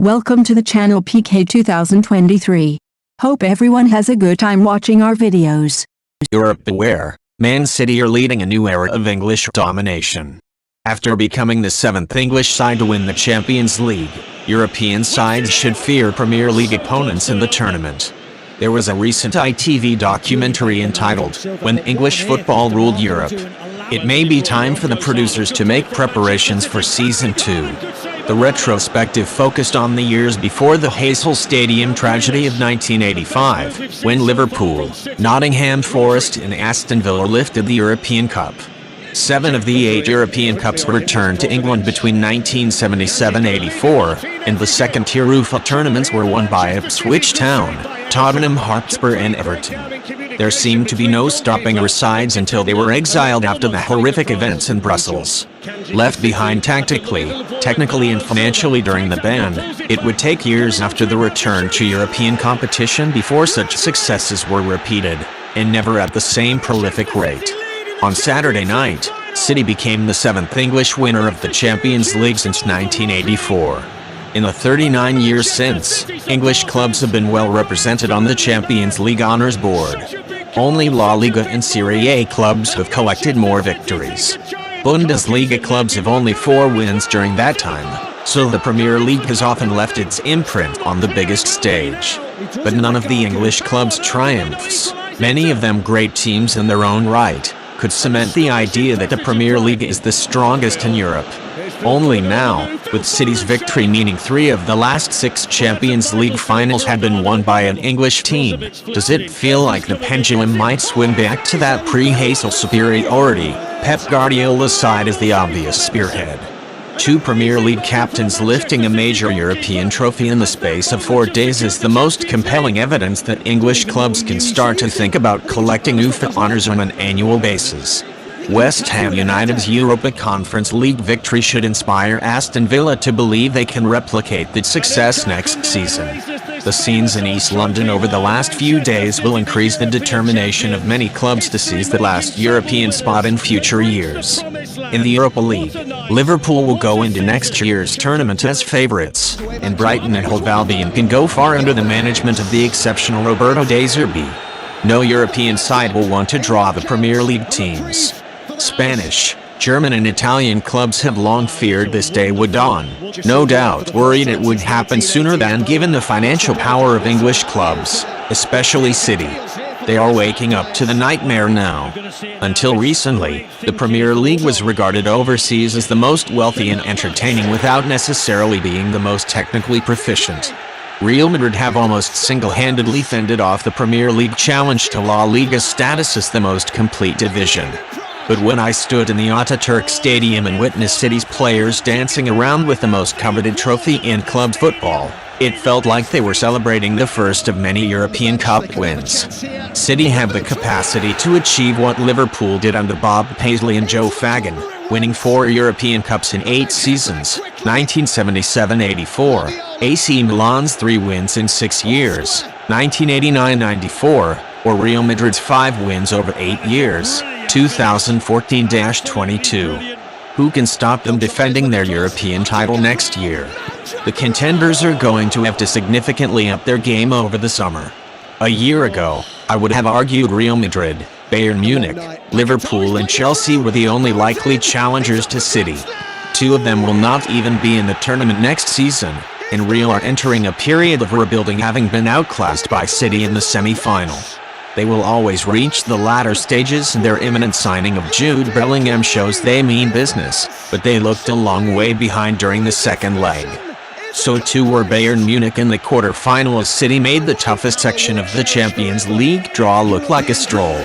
Welcome to the channel PK 2023. Hope everyone has a good time watching our videos. Europe beware, Man City are leading a new era of English domination. After becoming the 7th English side to win the Champions League, European sides should fear Premier League opponents in the tournament. There was a recent ITV documentary entitled, When English Football Ruled Europe. It may be time for the producers to make preparations for Season 2. The retrospective focused on the years before the Heysel Stadium tragedy of 1985, when Liverpool, Nottingham Forest and Aston Villa lifted the European Cup. 7 of the 8 European Cups were returned to England between 1977-84, and the second-tier UEFA tournaments were won by Ipswich Town, Tottenham Hotspur and Everton. There seemed to be no stopping our sides until they were exiled after the horrific events in Brussels. Left behind tactically, technically and financially during the ban, it would take years after the return to European competition before such successes were repeated, and never at the same prolific rate. On Saturday night, City became the 7th English winner of the Champions League since 1984. In the 39 years since, English clubs have been well represented on the Champions League Honours Board. Only La Liga and Serie A clubs have collected more victories. Bundesliga clubs have only 4 wins during that time, so the Premier League has often left its imprint on the biggest stage. But none of the English clubs' triumphs, many of them great teams in their own right, could cement the idea that the Premier League is the strongest in Europe. Only now, with City's victory meaning 3 of the last 6 Champions League finals had been won by an English team, does it feel like the pendulum might swing back to that pre-Heysel superiority. Pep Guardiola's side is the obvious spearhead. 2 Premier League captains lifting a major European trophy in the space of 4 days is the most compelling evidence that English clubs can start to think about collecting UEFA honours on an annual basis. West Ham United's Europa Conference League victory should inspire Aston Villa to believe they can replicate that success next season. The scenes in East London over the last few days will increase the determination of many clubs to seize the last European spot in future years. In the Europa League, Liverpool will go into next year's tournament as favourites, and Brighton and Hove Albion can go far under the management of the exceptional Roberto De Zerbi. No European side will want to draw the Premier League teams. Spanish, German and Italian clubs have long feared this day would dawn, no doubt worried it would happen sooner than given the financial power of English clubs, especially City. They are waking up to the nightmare now. Until recently, the Premier League was regarded overseas as the most wealthy and entertaining without necessarily being the most technically proficient. Real Madrid have almost single-handedly fended off the Premier League challenge to La Liga's status as the most complete division. But when I stood in the Ataturk Stadium and witnessed City's players dancing around with the most coveted trophy in club football, it felt like they were celebrating the first of many European Cup wins. City have the capacity to achieve what Liverpool did under Bob Paisley and Joe Fagan, winning 4 European Cups in 8 seasons, 1977-84, AC Milan's 3 wins in 6 years, 1989-94, or Real Madrid's 5 wins over 8 years, 2014-22. Who can stop them defending their European title next year? The contenders are going to have to significantly up their game over the summer. A year ago, I would have argued Real Madrid, Bayern Munich, Liverpool and Chelsea were the only likely challengers to City. 2 of them will not even be in the tournament next season, and Real are entering a period of rebuilding, having been outclassed by City in the semi-final. They will always reach the latter stages, and their imminent signing of Jude Bellingham shows they mean business, but they looked a long way behind during the second leg. So too were Bayern Munich in the quarter-final as City made the toughest section of the Champions League draw look like a stroll.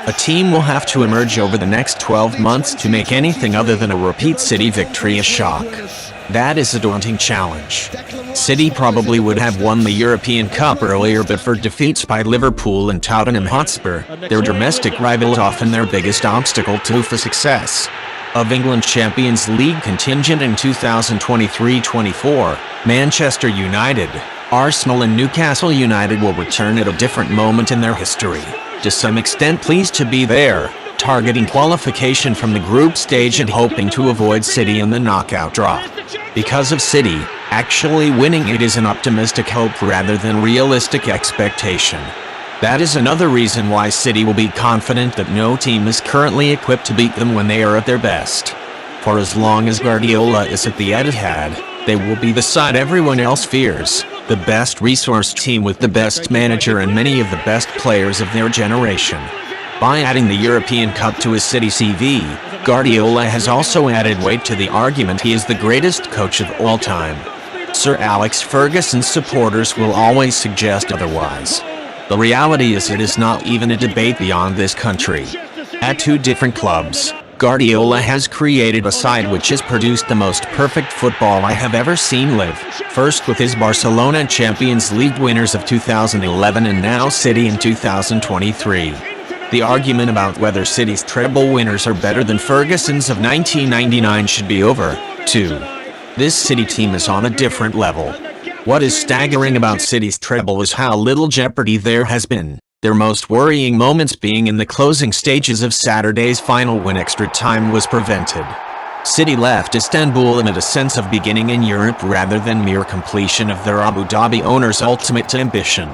A team will have to emerge over the next 12 months to make anything other than a repeat City victory a shock. That is a daunting challenge. City probably would have won the European Cup earlier but for defeats by Liverpool and Tottenham Hotspur, their domestic rivals, often their biggest obstacle to success. Of England's Champions League contingent in 2023-24, Manchester United, Arsenal and Newcastle United will return at a different moment in their history, to some extent pleased to be there, targeting qualification from the group stage and hoping to avoid City in the knockout draw. Because of City, Actually winning it is an optimistic hope rather than realistic expectation. That is another reason why City will be confident that no team is currently equipped to beat them when they are at their best. For as long as Guardiola is at the Etihad, they will be the side everyone else fears, the best resourced team with the best manager and many of the best players of their generation. By adding the European Cup to his City CV, Guardiola has also added weight to the argument he is the greatest coach of all time. Sir Alex Ferguson's supporters will always suggest otherwise. The reality is it is not even a debate beyond this country. At two different clubs, Guardiola has created a side which has produced the most perfect football I have ever seen live, first with his Barcelona Champions League winners of 2011 and now City in 2023. The argument about whether City's treble winners are better than Ferguson's of 1999 should be over, too. This City team is on a different level. What is staggering about City's treble is how little jeopardy there has been, their most worrying moments being in the closing stages of Saturday's final when extra time was prevented. City left Istanbul amid a sense of beginning in Europe rather than mere completion of their Abu Dhabi owner's ultimate ambition.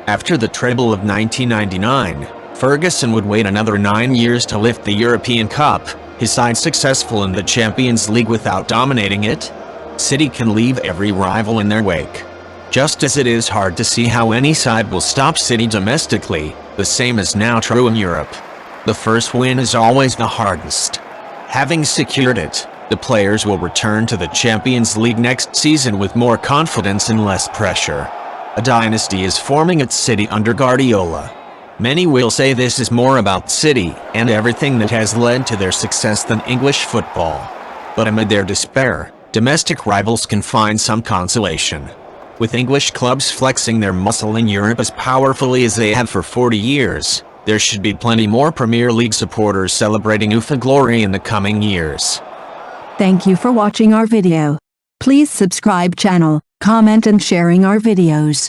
After the treble of 1999, Ferguson would wait another 9 years to lift the European Cup, his side successful in the Champions League without dominating it. City can leave every rival in their wake. Just as it is hard to see how any side will stop City domestically, the same is now true in Europe. The first win is always the hardest. Having secured it, the players will return to the Champions League next season with more confidence and less pressure. A dynasty is forming at City under Guardiola. Many will say this is more about City and everything that has led to their success than English football. But amid their despair, domestic rivals can find some consolation. With English clubs flexing their muscle in Europe as powerfully as they have for 40 years, there should be plenty more Premier League supporters celebrating UEFA glory in the coming years. Thank you for watching our video. Please subscribe channel, comment and sharing our videos.